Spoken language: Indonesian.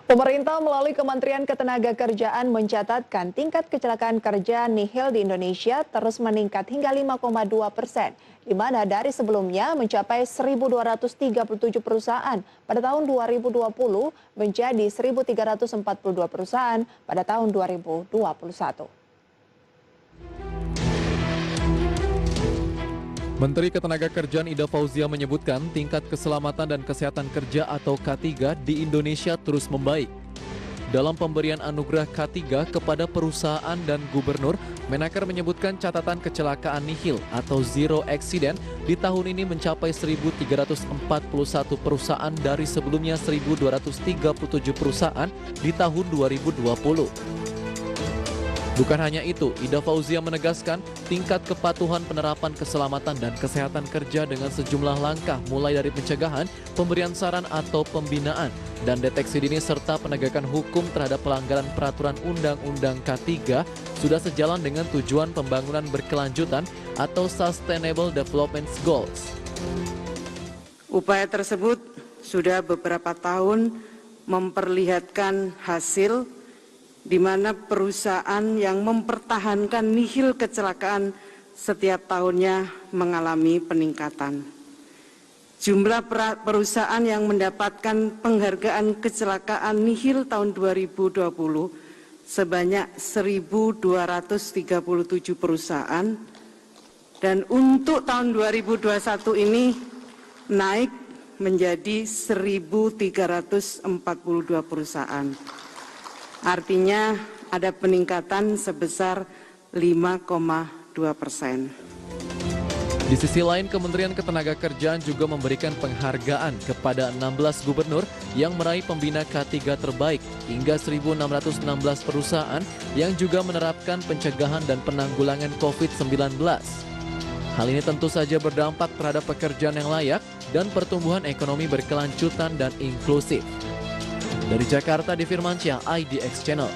Pemerintah melalui Kementerian Ketenagakerjaan mencatatkan tingkat kecelakaan kerja nihil di Indonesia terus meningkat hingga 5,2%, di mana dari sebelumnya mencapai 1.237 perusahaan pada tahun 2020 menjadi 1.342 perusahaan pada tahun 2021. Menteri Ketenagakerjaan Ida Fauzia menyebutkan tingkat keselamatan dan kesehatan kerja atau K3 di Indonesia terus membaik. Dalam pemberian anugerah K3 kepada perusahaan dan gubernur, Menaker menyebutkan catatan kecelakaan nihil atau zero accident di tahun ini mencapai 1.341 perusahaan dari sebelumnya 1.237 perusahaan di tahun 2020. Bukan hanya itu, Ida Fauzia menegaskan tingkat kepatuhan penerapan keselamatan dan kesehatan kerja dengan sejumlah langkah mulai dari pencegahan, pemberian saran atau pembinaan, dan deteksi dini serta penegakan hukum terhadap pelanggaran peraturan Undang-Undang K3 sudah sejalan dengan tujuan pembangunan berkelanjutan atau Sustainable Development Goals. Upaya tersebut sudah beberapa tahun memperlihatkan hasil di mana perusahaan yang mempertahankan nihil kecelakaan setiap tahunnya mengalami peningkatan. Jumlah perusahaan yang mendapatkan penghargaan kecelakaan nihil tahun 2020 sebanyak 1.237 perusahaan, dan untuk tahun 2021 ini naik menjadi 1.342 perusahaan. Artinya ada peningkatan sebesar 5,2%. Di sisi lain, Kementerian Ketenagakerjaan juga memberikan penghargaan kepada 16 gubernur yang meraih pembina K3 terbaik hingga 1.616 perusahaan yang juga menerapkan pencegahan dan penanggulangan COVID-19. Hal ini tentu saja berdampak terhadap pekerjaan yang layak dan pertumbuhan ekonomi berkelanjutan dan inklusif. Dari Jakarta, Di Firmansyah, IDX Channel.